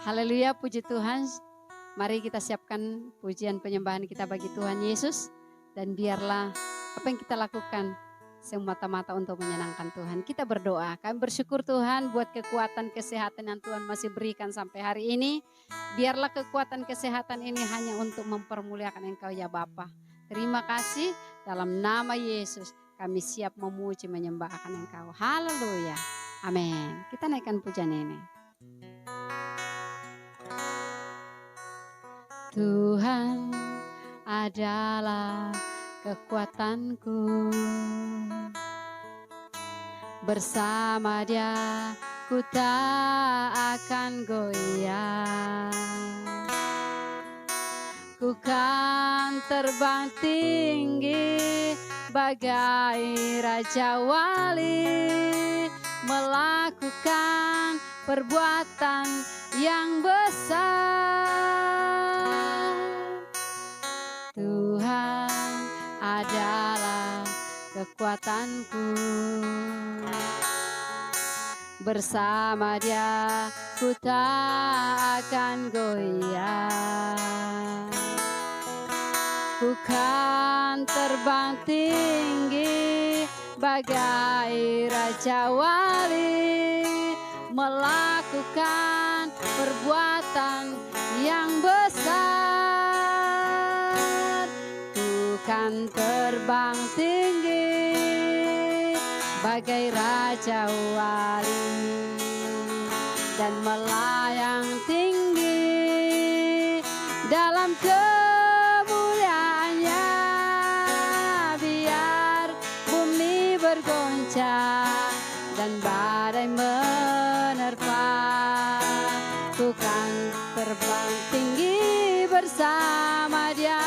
Haleluya, puji Tuhan. Mari kita siapkan pujian penyembahan kita bagi Tuhan Yesus. Dan biarlah apa yang kita lakukan semata-mata untuk menyenangkan Tuhan. Kita berdoa, kami bersyukur Tuhan buat kekuatan kesehatan yang Tuhan masih berikan sampai hari ini. Biarlah kekuatan kesehatan ini hanya untuk mempermuliakan Engkau ya Bapa. Terima kasih, dalam nama Yesus kami siap memuji menyembahkan Engkau. Haleluya, amin. Kita naikkan pujian ini. Tuhan adalah kekuatanku, bersama Dia ku tak akan goyah. Ku kan terbang tinggi bagai Raja Wali, melakukan perbuatan yang besar. Tuhan adalah kekuatanku, bersama Dia ku tak akan goyah. Ku kan terbang tinggi bagai Raja Wali, melakukan perbuatan yang besar. Ku kan terbang tinggi bagai Raja Wali, dan melayang tinggi dalam kemuliaannya. Biar bumi bergoncang dan badai menerpa, ku kan terbang tinggi bersama Dia.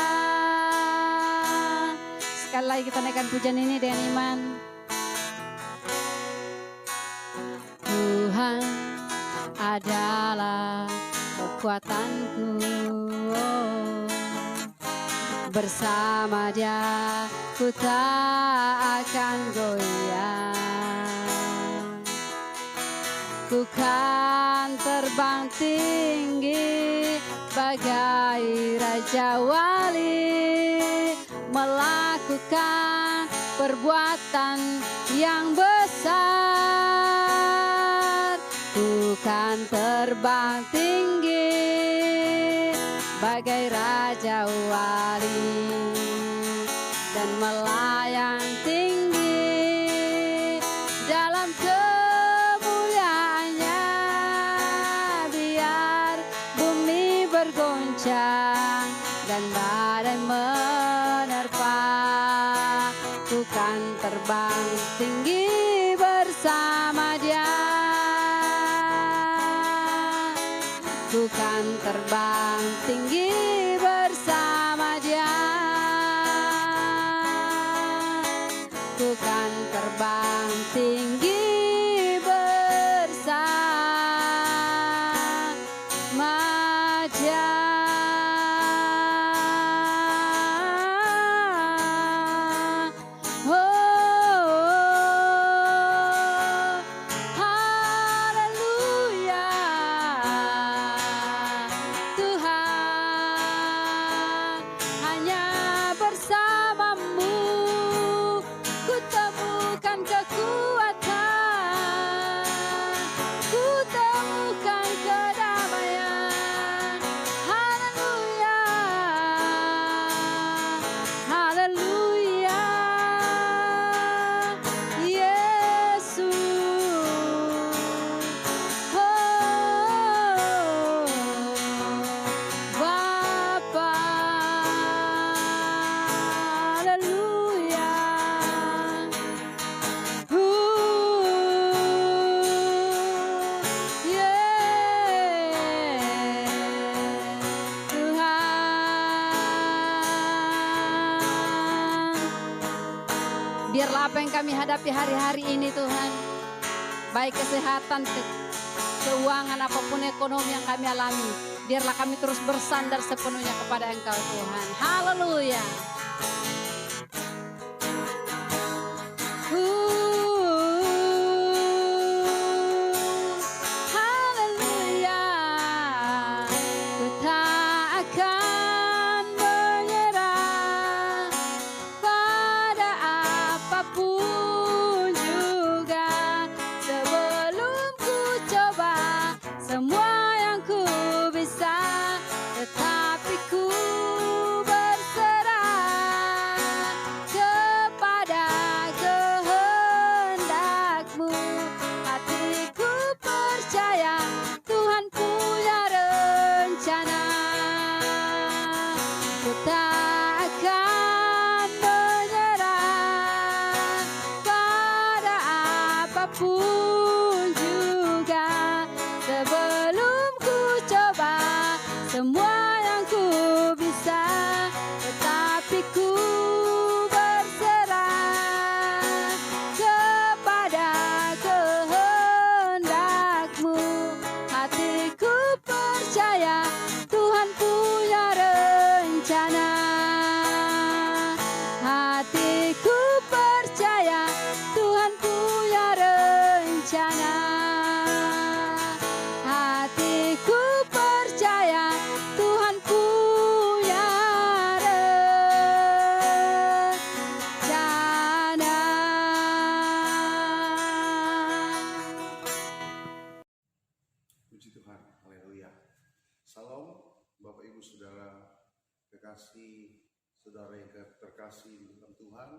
Sekali lagi kita naikkan pujian ini dengan iman. Tuhan adalah kekuatanku, bersama Dia ku tak akan goyah. Ku kan terbang tinggi bagai Raja Wali, melakukan perbuatan yang besar. Ku kan terbang tinggi bagai Raja Wali, dan melayang tinggi dalam kemuliaannya. Biar bumi bergoncang dan badai menerpa, ku kan terbang tinggi bersama Dia. Ku kan terbang tinggi bersama Dia. Ku kan terbang tinggi bersama Dia. Biarlah apa yang kami hadapi hari-hari ini Tuhan, baik kesehatan, keuangan, apapun ekonomi yang kami alami, biarlah kami terus bersandar sepenuhnya kepada Engkau Tuhan. Haleluya. Haleluya. pun juga sebelum ku coba semua yang ku bisa, tetapi ku berserah kepada kehendak-Mu. Hatiku percaya Tuhan punya rencana. Hatiku percaya Tuhan punya rencana. Hatiku percaya Tuhan punya rencana. Puji Tuhan, haleluya. Salam Bapak Ibu Saudara kekasih, saudara yang terkasih di dalam Tuhan.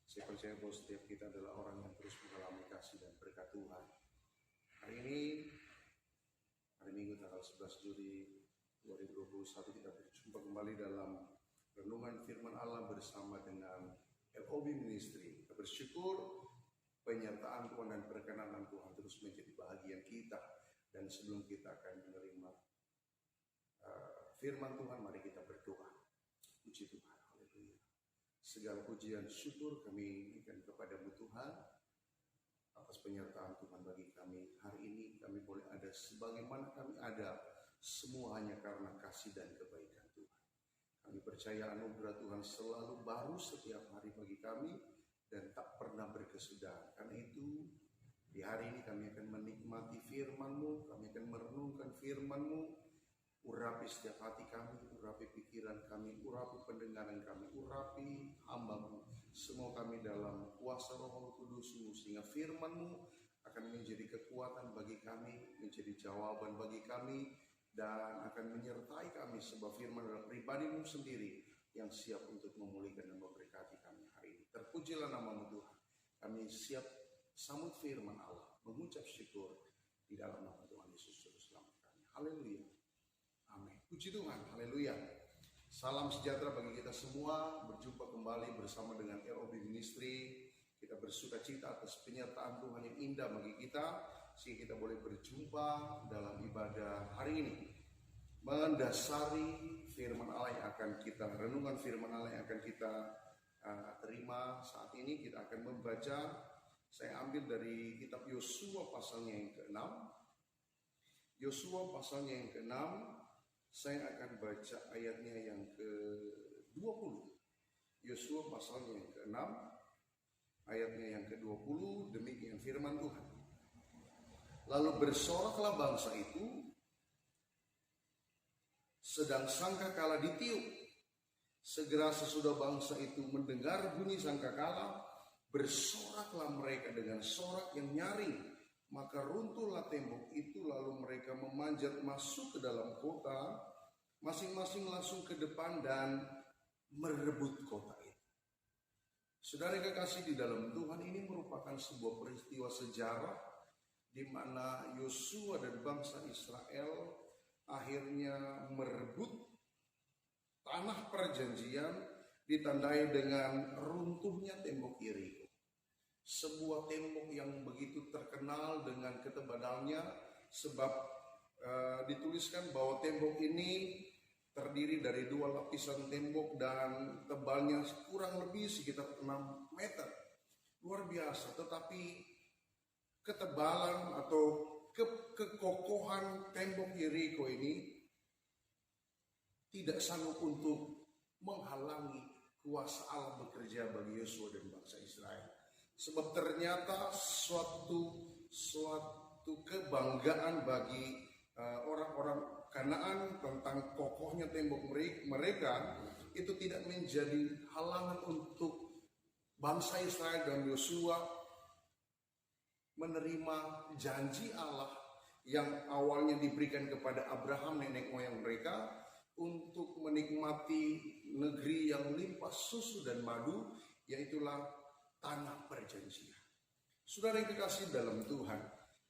Saya percaya bahwa setiap kita adalah orang yang terus mengalami kasih dan berkat Tuhan. Hari ini, hari Minggu tanggal 11 Juli 2021, kita berjumpa kembali dalam renungan firman Allah bersama dengan LOB Ministry. Kita bersyukur penyertaan Tuhan dan perkenanan Tuhan terus menjadi bahagian kita. Dan sebelum kita akan menerima firman Tuhan, mari kita berdoa. Puji Tuhan, haleluya. Segala pujian syukur kami berikan kepada-Mu Tuhan atas penyertaan Tuhan bagi kami. Hari ini kami boleh ada sebagaimana kami ada, semua hanya karena kasih dan kebaikan Tuhan. Kami percaya anugerah Tuhan selalu baru setiap hari bagi kami dan tak pernah berkesudahan. Karena itu di hari ini kami akan menikmati firman-Mu, kami akan merenungkan firman-Mu. Urapi setiap hati kami, urapi pikiran kami, urapi pendengaran kami, urapi hamba-Mu. Semua kami dalam kuasa Roh Kudus-Mu, sehingga firman-Mu akan menjadi kekuatan bagi kami, menjadi jawaban bagi kami, dan akan menyertai kami, sebab firman adalah pribadi-Mu sendiri yang siap untuk memulihkan dan memberkati kami hari ini. Terpujilah nama-Mu Tuhan. Kami siap sambut firman Allah, mengucap syukur di dalam nama Tuhan Yesus Juru Selamat kami. Haleluya. Amin. Puji Tuhan. Haleluya. Salam sejahtera bagi kita semua. Berjumpa kembali bersama dengan LOB Ministry. Kita bersuka cita atas penyertaan Tuhan yang indah bagi kita, sehingga kita boleh berjumpa dalam ibadah hari ini. Mendasari firman Allah yang akan kita renungan, firman Allah yang akan kita terima saat ini, kita akan membaca. Saya ambil dari kitab Yosua pasalnya yang ke-6. Yosua pasalnya yang ke-6, saya akan baca ayatnya yang ke-20. Yosua pasalnya yang ke-6, ayatnya yang ke-20, demikian firman Tuhan. Lalu bersoraklah bangsa itu, sedang sangkakala ditiup. Segera sesudah bangsa itu mendengar bunyi sangkakala, bersoraklah mereka dengan sorak yang nyaring. Maka runtuhlah tembok itu, lalu mereka memanjat masuk ke dalam kota, masing-masing langsung ke depan dan merebut kota itu. Saudara kekasih di dalam Tuhan, ini merupakan sebuah peristiwa sejarah di mana Yosua dan bangsa Israel akhirnya merebut tanah perjanjian, ditandai dengan runtuhnya tembok Yeriko. Sebuah tembok yang begitu terkenal dengan ketebalannya, sebab dituliskan bahwa tembok ini terdiri dari 2 lapisan tembok dan tebalnya kurang lebih sekitar 6 meter. Luar biasa, tetapi ketebalan atau kekokohan tembok Yeriko ini tidak sanggup untuk menghalangi kuasa Allah bekerja bagi Yosua dan bangsa Israel. Sebab ternyata suatu kebanggaan bagi orang-orang Kanaan tentang kokohnya tembok mereka itu tidak menjadi halangan untuk bangsa Israel dan Yosua menerima janji Allah yang awalnya diberikan kepada Abraham, nenek moyang mereka, untuk menikmati negeri yang limpah susu dan madu, yaitulah tanah perjanjian. Saudara yang kekasih dalam Tuhan,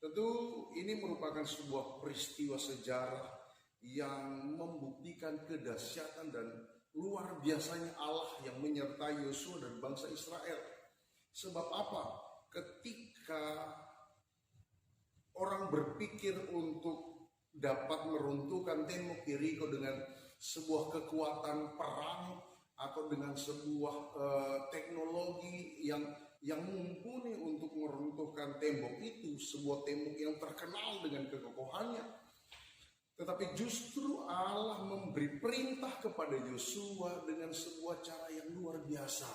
tentu ini merupakan sebuah peristiwa sejarah yang membuktikan kedahsyatan dan luar biasanya Allah yang menyertai Yosua dan bangsa Israel. Sebab apa? Ketika orang berpikir untuk dapat meruntuhkan tembok Yeriko dengan sebuah kekuatan perang atau dengan sebuah teknologi yang mumpuni untuk meruntuhkan tembok itu, sebuah tembok yang terkenal dengan kekokohannya. Tetapi justru Allah memberi perintah kepada Yosua dengan sebuah cara yang luar biasa,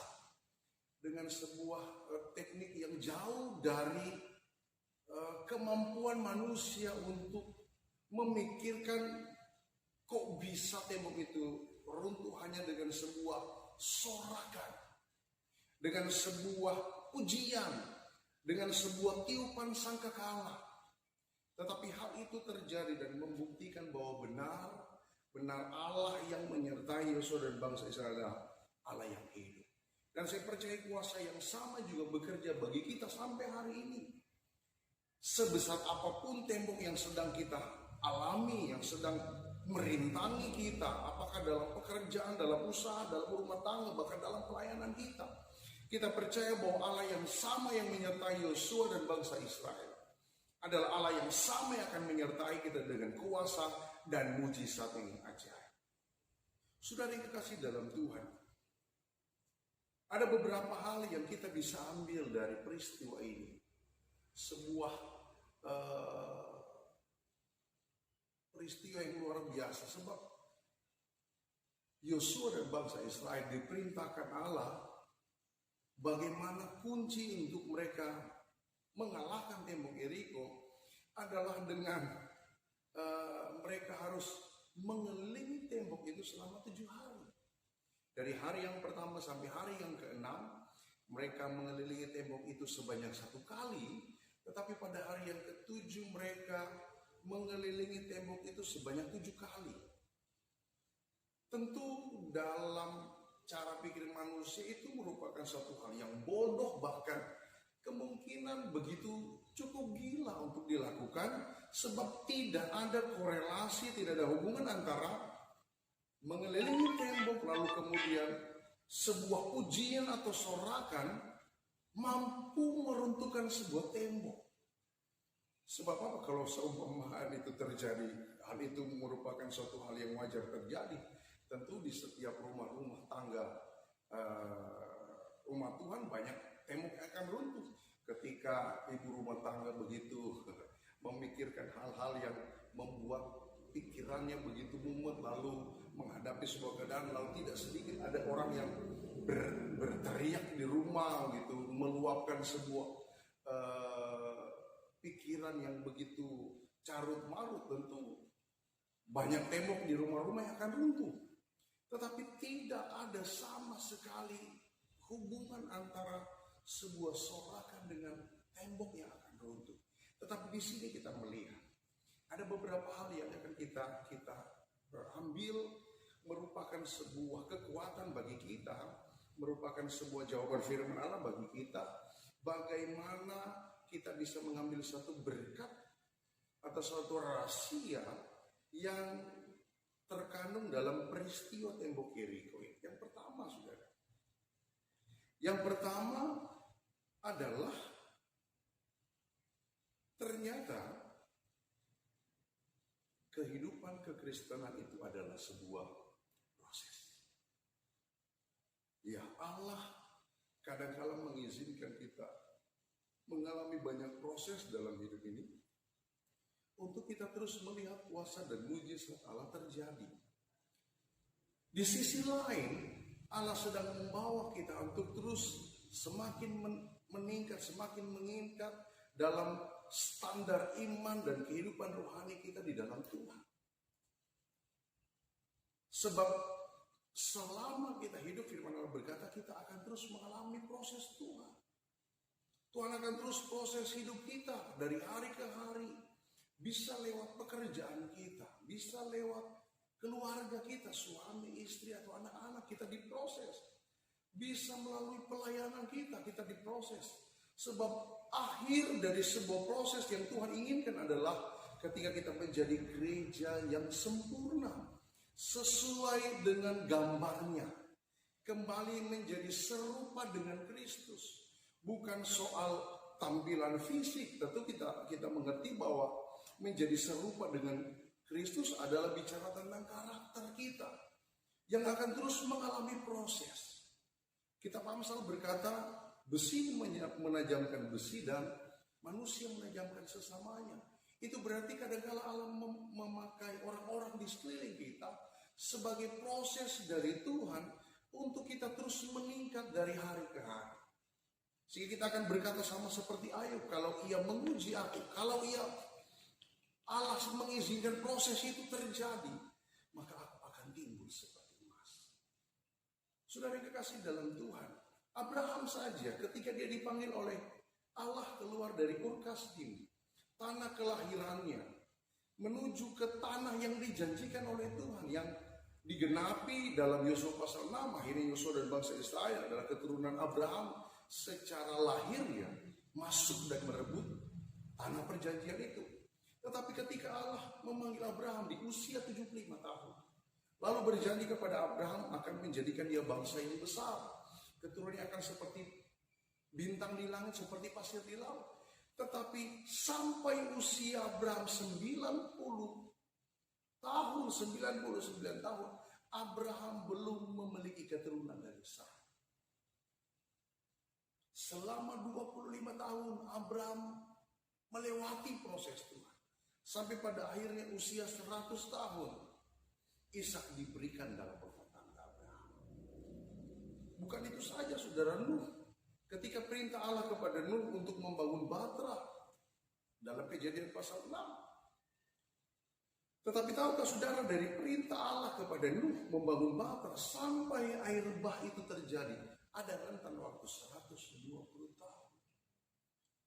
dengan sebuah teknik yang jauh dari kemampuan manusia untuk memikirkan kok bisa tembok itu runtuh hanya dengan sebuah sorakan, dengan sebuah pujian, dengan sebuah tiupan sangkakala. Tetapi hal itu terjadi dan membuktikan bahwa benar Allah yang menyertai Yosua dan bangsa Israel adalah Allah yang hidup. Dan saya percaya kuasa yang sama juga bekerja bagi kita sampai hari ini. Sebesar apapun tembok yang sedang kita alami, yang sedang merintangi kita, apakah dalam pekerjaan, dalam usaha, dalam rumah tangga, bahkan dalam pelayanan kita, kita percaya bahwa Allah yang sama yang menyertai Yosua dan bangsa Israel adalah Allah yang sama yang akan menyertai kita dengan kuasa dan mujizat yang ajaib. Saudara yang kekasih dalam Tuhan, ada beberapa hal yang kita bisa ambil dari peristiwa ini. Sebuah peristiwa yang luar biasa, sebab Yosua dan bangsa Israel diperintahkan Allah bagaimana kunci untuk mereka mengalahkan tembok Yeriko adalah dengan mereka harus mengelilingi tembok itu selama 7 hari. Dari hari yang pertama sampai hari yang ke-6 mereka mengelilingi tembok itu sebanyak 1 kali, tetapi pada hari yang ke-7 mereka mengelilingi tembok itu sebanyak 7 kali. Tentu dalam cara pikir manusia itu merupakan suatu hal yang bodoh, bahkan kemungkinan begitu cukup gila untuk dilakukan, sebab tidak ada korelasi, tidak ada hubungan antara mengelilingi tembok lalu kemudian sebuah pujian atau sorakan mampu meruntuhkan sebuah tembok. Sebab apa? Kalau seumpama itu terjadi, hal itu merupakan suatu hal yang wajar terjadi. Tentu di setiap rumah-rumah tangga umat Tuhan banyak tembok akan runtuh ketika ibu rumah tangga begitu memikirkan hal-hal yang membuat pikirannya begitu mumet, lalu menghadapi sebuah keadaan, lalu tidak sedikit ada orang yang berteriak di rumah gitu, meluapkan sebuah pikiran yang begitu carut marut. Tentu banyak tembok di rumah-rumah yang akan runtuh, tetapi tidak ada sama sekali hubungan antara sebuah sorakan dengan tembok yang akan runtuh. Tetapi di sini kita melihat ada beberapa hal yang akan kita ambil, merupakan sebuah kekuatan bagi kita, merupakan sebuah jawaban firman Allah bagi kita, bagaimana kita bisa mengambil satu berkat atau suatu rahasia yang terkandung dalam peristiwa tembok Yeriko. Yang pertama, saudara, yang pertama adalah ternyata kehidupan kekristenan itu adalah sebuah proses. Ya, Allah kadang-kala mengizinkan kita mengalami banyak proses dalam hidup ini untuk kita terus melihat kuasa dan mujizat Allah terjadi. Di sisi lain, Allah sedang membawa kita untuk terus semakin meningkat, semakin meningkat dalam standar iman dan kehidupan rohani kita di dalam Tuhan. Sebab selama kita hidup, firman Allah berkata, kita akan terus mengalami proses Tuhan. Tuhan akan terus proses hidup kita dari hari ke hari. Bisa lewat pekerjaan kita, bisa lewat keluarga kita, suami, istri, atau anak-anak kita diproses. Bisa melalui pelayanan kita diproses. Sebab akhir dari sebuah proses yang Tuhan inginkan adalah ketika kita menjadi gereja yang sempurna, sesuai dengan gambarnya, kembali menjadi serupa dengan Kristus. Bukan soal tampilan fisik, tentu kita mengerti bahwa menjadi serupa dengan Kristus adalah bicara tentang karakter kita yang akan terus mengalami proses. Kitab Amsal berkata, besi menajamkan besi dan manusia menajamkan sesamanya. Itu berarti kadang-kala Allah memakai orang-orang di sekeliling kita sebagai proses dari Tuhan untuk kita terus meningkat dari hari ke hari. Sehingga kita akan berkata sama seperti Ayub, kalau ia menguji aku, kalau ia Allah mengizinkan proses itu terjadi, maka aku akan timbul seperti emas. Saudara yang kekasih dalam Tuhan, Abraham saja ketika dia dipanggil oleh Allah keluar dari Ur Kasdim, tanah kelahirannya, menuju ke tanah yang dijanjikan oleh Tuhan, yang digenapi dalam Yosua pasal 6. Akhirnya Yosua dan bangsa Israel adalah keturunan Abraham secara lahirnya masuk dan merebut tanah perjanjian itu. Tetapi ketika Allah memanggil Abraham di usia 75 tahun, lalu berjanji kepada Abraham akan menjadikan dia bangsa yang besar, keturunannya akan seperti bintang di langit, seperti pasir di laut. Tetapi sampai usia Abraham 99 tahun, Abraham belum memiliki keturunan dari Sarah. Selama 25 tahun Abraham melewati proses Tuhan. Sampai pada akhirnya usia 100 tahun Ishak diberikan dalam rumah tangga Abraham. Bukan itu saja, saudara, Nuh. Ketika perintah Allah kepada Nuh untuk membangun Batra dalam Kejadian pasal 6. Tetapi tahukah saudara, dari perintah Allah kepada Nuh membangun Batra sampai air bah itu terjadi, ada rentan waktu 120 tahun.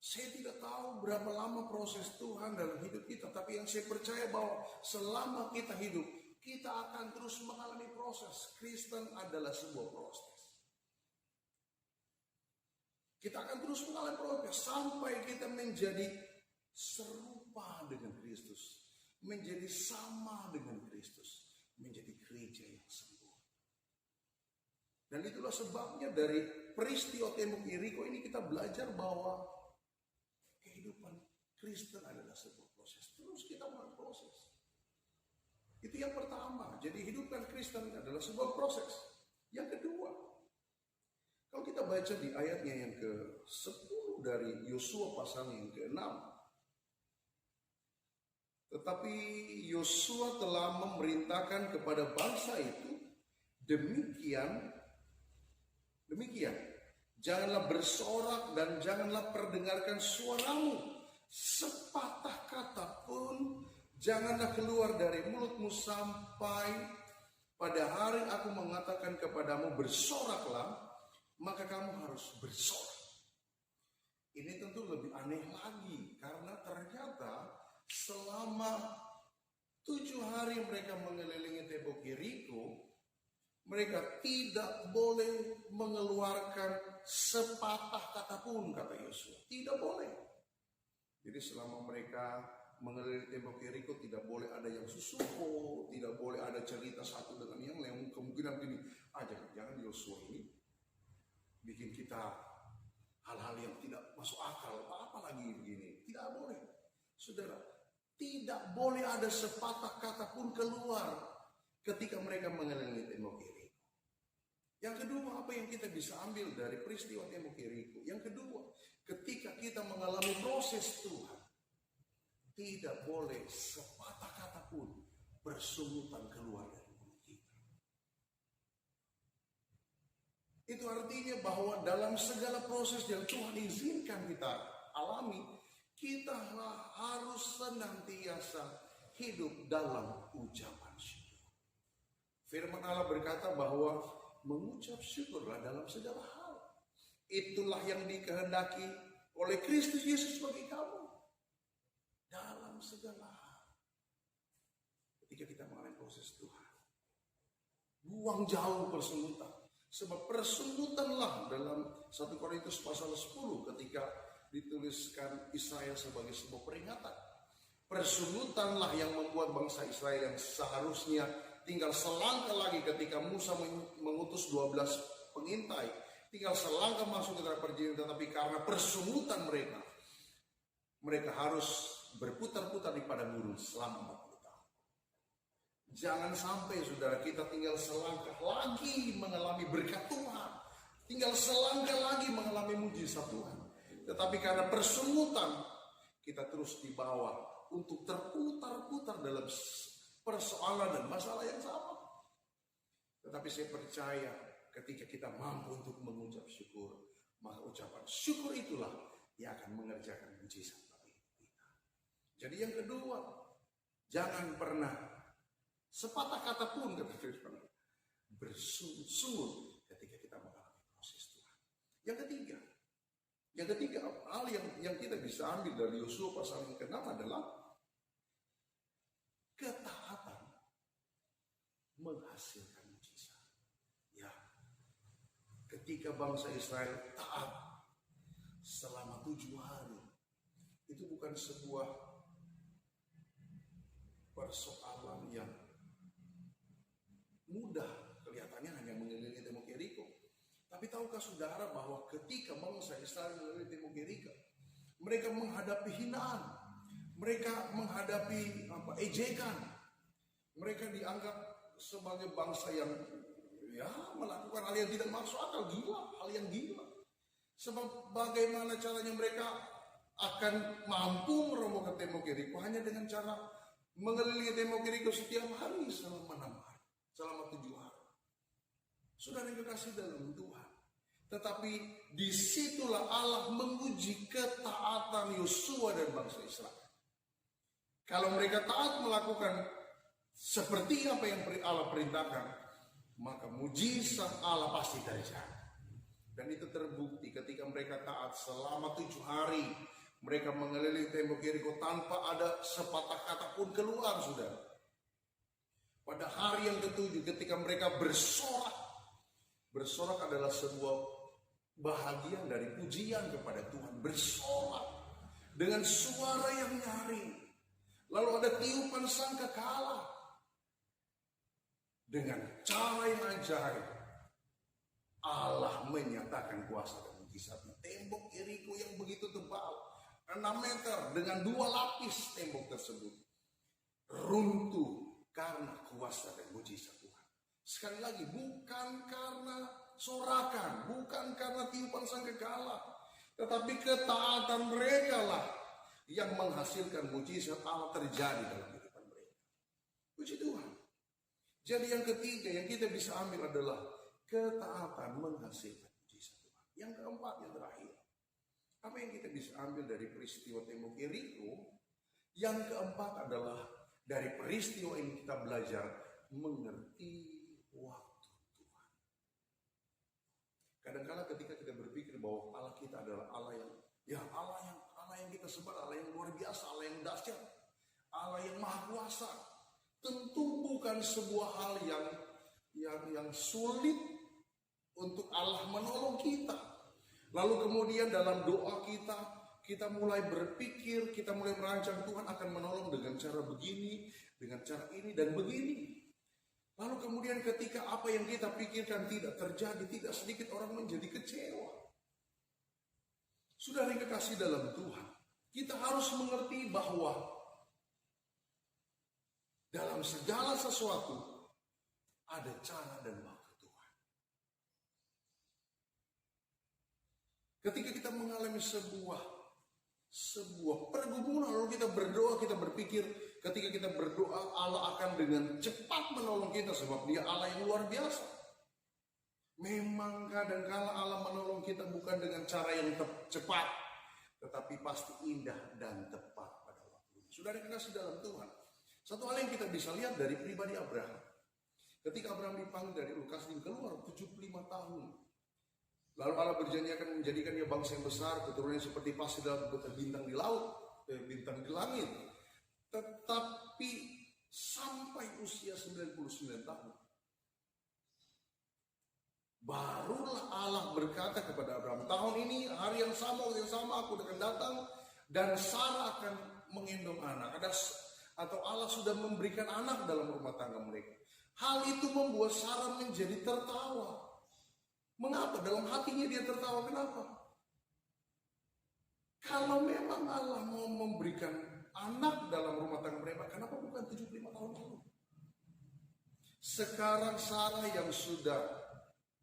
Saya tidak tahu berapa lama proses Tuhan dalam hidup kita, tapi yang saya percaya bahwa selama kita hidup, kita akan terus mengalami proses. Kristen adalah sebuah proses. Kita akan terus mengalami proses sampai kita menjadi serupa dengan Kristus, menjadi sama dengan Kristus, menjadi gereja yang sempurna. Dan itulah sebabnya dari peristiwa tembok Yeriko ini kita belajar bahwa kehidupan Kristen adalah sebuah proses. Terus kita mengalami proses. Itu yang pertama. Jadi hidupkan Kristen adalah sebuah proses. Yang kedua, kalau kita baca di ayatnya yang ke-10 dari Yosua pasal yang ke-6. Tetapi Yosua telah memerintahkan kepada bangsa itu, demikian, janganlah bersorak dan janganlah perdengarkan suaramu, sepatah kata pun janganlah keluar dari mulutmu sampai pada hari aku mengatakan kepadamu bersoraklah, maka kamu harus bersorak. Ini tentu lebih aneh lagi, karena ternyata selama 7 hari mereka mengelilingi tembok Yeriko, mereka tidak boleh mengeluarkan sepatah kata pun, kata Yosua. Tidak boleh. Jadi selama mereka mengelilingi tembok Yeriko, tidak boleh ada yang susuko, tidak boleh ada cerita satu dengan yang lain. Kemungkinan gini, jangan Yosua ini bikin kita hal-hal yang tidak masuk akal, apa lagi begini. Tidak boleh. Saudara, tidak boleh ada sepatah kata pun keluar ketika mereka mengelilingi tembok Yeriko. Yang kedua, apa yang kita bisa ambil dari peristiwa tembok Yeriko? Yang kedua, ketika kita mengalami proses Tuhan, tidak boleh sepatah kata pun bersungutan keluar dari mulut kita. Itu artinya bahwa dalam segala proses yang Tuhan izinkan kita alami, kita harus senantiasa hidup dalam ucapan syukur. Firman Allah berkata bahwa mengucap syukurlah dalam segala hal. Itulah yang dikehendaki oleh Kristus Yesus bagi kamu. Dalam segala hal. Ketika kita mengalami proses Tuhan, buang jauh persungutan. Sebab persungutanlah dalam 1 Korintus pasal 10 ketika dituliskan Israel sebagai sebuah peringatan. Persungutanlah yang membuat bangsa Israel yang seharusnya tinggal selangkah lagi ketika Musa mengutus 12 pengintai tinggal selangkah masuk ke tanah perjanjian, tetapi karena persungutan mereka harus berputar-putar di padang gurun selama 40 tahun. Jangan sampai saudara kita tinggal selangkah lagi mengalami berkat Tuhan, tinggal selangkah lagi mengalami mujizat Tuhan, tetapi karena persungutan kita terus dibawa untuk terputar-putar dalam persoalan dan masalah yang sama. Tetapi saya percaya ketika kita mampu untuk mengucap syukur, maka ucapan syukur itulah yang akan mengerjakan mujizat bagi kita. Jadi yang kedua, jangan pernah sepatah kata pun kata Firman bersungut-sungut ketika kita mengalami proses Tuhan. Yang ketiga hal yang kita bisa ambil dari Yosua pasal yang ke-6 adalah ketaatan menghasilkan mujizat. Ya, ketika bangsa Israel taat selama 7 hari, itu bukan sebuah persoalan yang mudah, kelihatannya hanya mengelilingi tembok Yeriko. Tapi tahukah saudara bahwa ketika bangsa Israel mengelilingi tembok Yeriko, mereka menghadapi hinaan, mereka menghadapi ejekan, mereka dianggap sebagai bangsa yang melakukan hal yang tidak masuk akal, hal yang gila. Sebab bagaimana caranya mereka akan mampu merobohkan tembok Yeriko hanya dengan cara mengelilingi tembok Yeriko setiap hari selama 6 hari, selama 7 hari. Saudara yang kekasih dalam Tuhan, tetapi disitulah Allah menguji ketaatan Yosua dan bangsa Israel. Kalau mereka taat melakukan seperti apa yang Allah perintahkan, maka mujizat Allah pasti terjadi. Dan itu terbukti ketika mereka taat selama 7 hari. Mereka mengelilingi tembok Yeriko tanpa ada sepatah kata pun keluar, saudara. Pada hari yang ke-7 ketika mereka bersorak adalah sebuah bahagian dari pujian kepada Tuhan. Bersorak dengan suara yang nyaring. Lalu ada tiupan sangkakala. Dengan cara yang ajaib, Allah menyatakan kuasa dan mujizatnya. Tembok Yeriko yang begitu tebal, 6 meter dengan 2 lapis tembok tersebut, runtuh karena kuasa dan mujizat Tuhan. Sekali lagi, bukan karena sorakan, bukan karena tiupan sangkakala, tetapi ketaatan mereka lah yang menghasilkan mujizat Allah terjadi dalam kehidupan mereka. Puji Tuhan. Jadi yang ketiga yang kita bisa ambil adalah ketaatan menghasilkan mujizat Tuhan. Yang keempat, yang terakhir, apa yang kita bisa ambil dari peristiwa tembok Yeriko? Yang keempat adalah dari peristiwa ini kita belajar mengerti waktu Tuhan. Kadang-kadang ketika kita berpikir bahwa Allah kita adalah Allah yang kita sembah, Allah yang luar biasa, Allah yang dahsyat, Allah yang maha kuasa, tentu bukan sebuah hal yang sulit untuk Allah menolong kita. Lalu kemudian dalam doa kita mulai berpikir, kita mulai merancang Tuhan akan menolong dengan cara begini, dengan cara ini dan begini. Lalu kemudian ketika apa yang kita pikirkan tidak terjadi, tidak sedikit orang menjadi kecewa. Saudara yang kekasih dalam Tuhan, kita harus mengerti bahwa dalam segala sesuatu ada cara dan waktu Tuhan. Ketika kita mengalami sebuah pergumulan, lalu kita berdoa, kita berpikir, ketika kita berdoa Allah akan dengan cepat menolong kita sebab Dia Allah yang luar biasa. Memang kadang-kala Allah menolong kita bukan dengan cara yang cepat, tetapi pasti indah dan tepat pada waktunya. Saudara yang kekasih dalam Tuhan, satu hal yang kita bisa lihat dari pribadi Abraham. Ketika Abraham dipanggil dari Ur Kasdim keluar 75 tahun. Lalu Allah berjanji akan menjadikan dia bangsa yang besar, keturunannya seperti pasir dalam bintang di laut, bintang di langit. Tetapi sampai usia 99 tahun, barulah Allah berkata kepada Abraham, tahun ini hari yang sama aku akan datang dan Sarah akan menggendong anak. Atau Allah sudah memberikan anak dalam rumah tangga mereka. Hal itu membuat Sarah menjadi tertawa. Mengapa? Dalam hatinya dia tertawa. Kenapa? Kalau memang Allah mau memberikan anak dalam rumah tangga mereka, kenapa bukan 75 tahun lalu? Sekarang Sarah yang sudah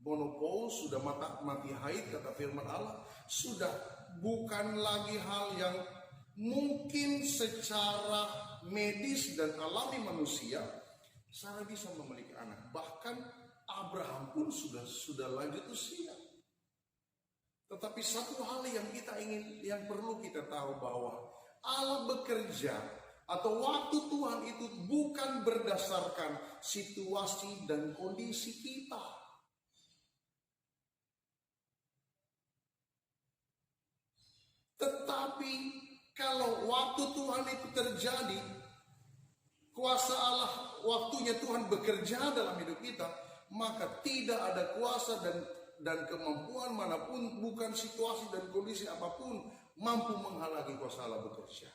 monopause, sudah mati haid, kata firman Allah, sudah bukan lagi hal yang mungkin secara medis dan alami manusia, Sarah bisa memiliki anak. Bahkan Abraham pun sudah lanjut usia. Tetapi satu hal yang perlu kita tahu bahwa Allah bekerja atau waktu Tuhan itu bukan berdasarkan situasi dan kondisi kita. Tetapi kalau waktu Tuhan itu terjadi, kuasa Allah, waktunya Tuhan bekerja dalam hidup kita, maka tidak ada kuasa dan kemampuan manapun, bukan situasi dan kondisi apapun mampu menghalangi kuasa Allah bekerja.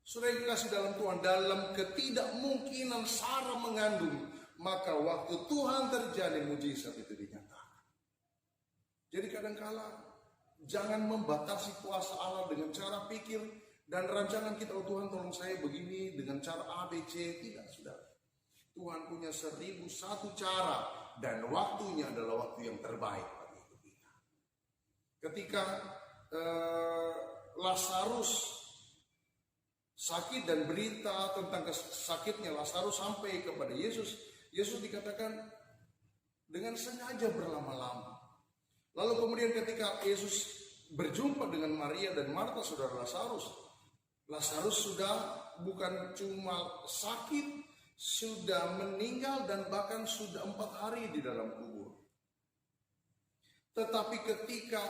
Saudara yang dikasih dalam Tuhan, dalam ketidakmungkinan Sarah mengandung, maka waktu Tuhan terjadi, mujizat itu dinyatakan. Jadi kadangkala jangan membatasi kuasa Allah dengan cara pikir dan rancangan kita. Oh Tuhan, tolong saya begini dengan cara A, B, C. Tidak, saudara. Tuhan punya 1001 cara. Dan waktunya adalah waktu yang terbaik bagi hidup kita. Ketika Lazarus sakit dan berita tentang sakitnya Lazarus sampai kepada Yesus, Yesus dikatakan dengan sengaja berlama-lama. Lalu kemudian ketika Yesus berjumpa dengan Maria dan Marta, saudara, Lazarus sudah bukan cuma sakit, sudah meninggal dan bahkan sudah 4 hari di dalam kubur. Tetapi ketika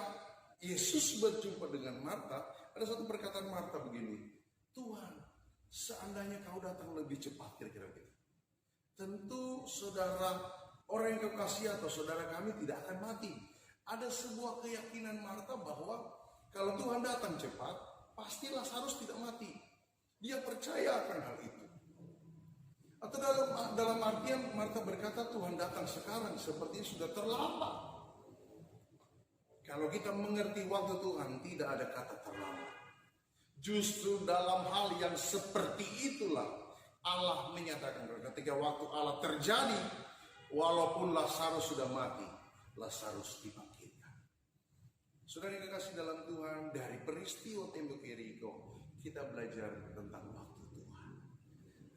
Yesus berjumpa dengan Marta, ada satu perkataan Marta begini, Tuhan, seandainya kau datang lebih cepat, kira-kira gitu. Tentu saudara, orang yang kau kasih atau saudara kami tidak akan mati. Ada sebuah keyakinan Marta bahwa kalau Tuhan datang cepat, pasti Lazarus tidak mati. Dia percaya akan hal itu. Atau dalam artian Marta berkata, Tuhan datang sekarang, sepertinya sudah terlambat. Kalau kita mengerti waktu Tuhan, tidak ada kata terlambat. Justru dalam hal yang seperti itulah Allah menyatakan, ketika waktu Allah terjadi, walaupun Lazarus sudah mati, Lazarus dibangkitkan. Saudara yang kekasih dalam Tuhan, dari peristiwa tembok Yeriko, kita belajar tentang waktu.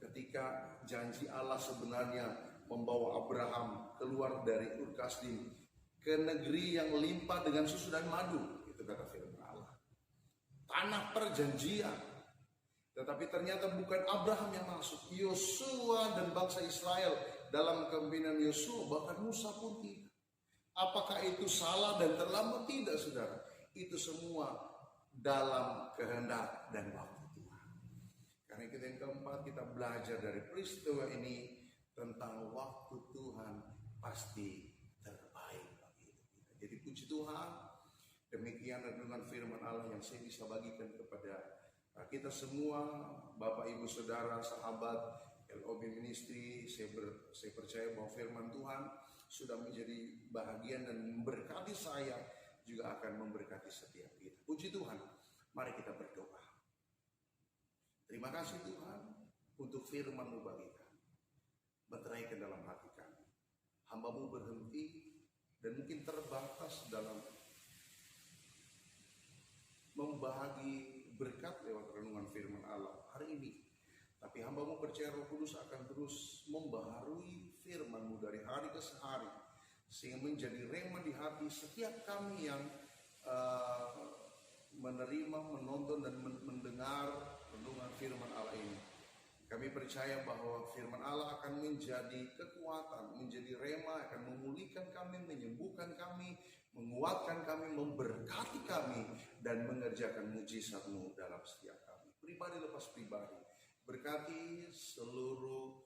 Ketika janji Allah sebenarnya membawa Abraham keluar dari Ur Kasdim ke negeri yang limpah dengan susu dan madu, itu kata firman Allah. Tanah perjanjian. Tetapi ternyata bukan Abraham yang masuk, Yosua dan bangsa Israel dalam kepemimpinan Yosua, bahkan Musa pun tidak. Apakah itu salah dan terlambat? Tidak, saudara. Itu semua dalam kehendak dan waktu. Karena kita yang keempat, kita belajar dari peristiwa ini tentang waktu Tuhan pasti terbaik bagi hidup kita. Jadi puji Tuhan, demikian renungan firman Allah yang saya bisa bagikan kepada kita semua, Bapak, Ibu, Saudara, sahabat LOB Ministry. Saya percaya bahwa firman Tuhan sudah menjadi bahagian dan memberkati saya, juga akan memberkati setiap kita. Puji Tuhan, mari kita berdoa. Terima kasih Tuhan untuk firman-Mu bagi kami. Meterai ke dalam hati kami. Hamba-Mu berhenti dan mungkin terbatas dalam membahagi berkat lewat renungan firman Allah hari ini. Tapi hamba-Mu percaya Roh Kudus akan terus membaharui firman-Mu dari hari ke hari, sehingga menjadi rema di hati setiap kami yang menerima, menonton dan mendengar renungan firman Allah ini. Kami percaya bahwa firman Allah akan menjadi kekuatan, menjadi rema, akan memulihkan kami, menyembuhkan kami, menguatkan kami, memberkati kami, dan mengerjakan mujizat-Mu dalam setiap kami. Pribadi lepas pribadi. Berkati seluruh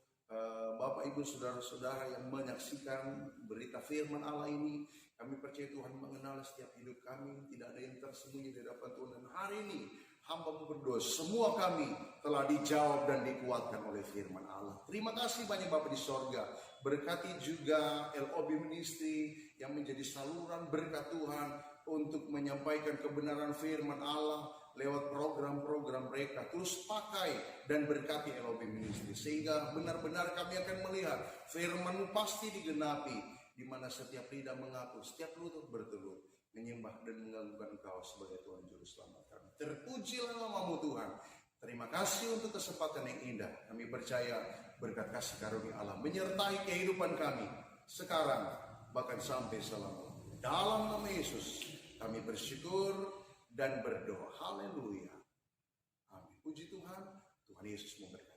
Bapak, Ibu, Saudara-saudara yang menyaksikan berita firman Allah ini. Kami percaya Tuhan mengenal setiap hidup kami. Tidak ada yang tersembunyi di hadapan Tuhan. Dan hari ini hamba-Mu berdoa, semua kami telah dijawab dan dikuatkan oleh firman Allah. Terima kasih banyak Bapak di sorga. Berkati juga LOB Ministry yang menjadi saluran berkat Tuhan untuk menyampaikan kebenaran firman Allah lewat program-program mereka. Terus pakai dan berkati LOB Ministry sehingga benar-benar kami akan melihat firman-Mu pasti digenapi, di mana setiap lidah mengaku, setiap lutut bertelut menyembah dan mengagungkan Engkau sebagai Tuhan Juru Selamat kami. Terpujilah nama-Mu Tuhan. Terima kasih untuk kesempatan yang indah. Kami percaya berkat kasih karunia Allah menyertai kehidupan kami sekarang bahkan sampai selama-lamanya. Dalam nama Yesus kami bersyukur dan berdoa. Haleluya. Amin. Puji Tuhan. Tuhan Yesus memberkati.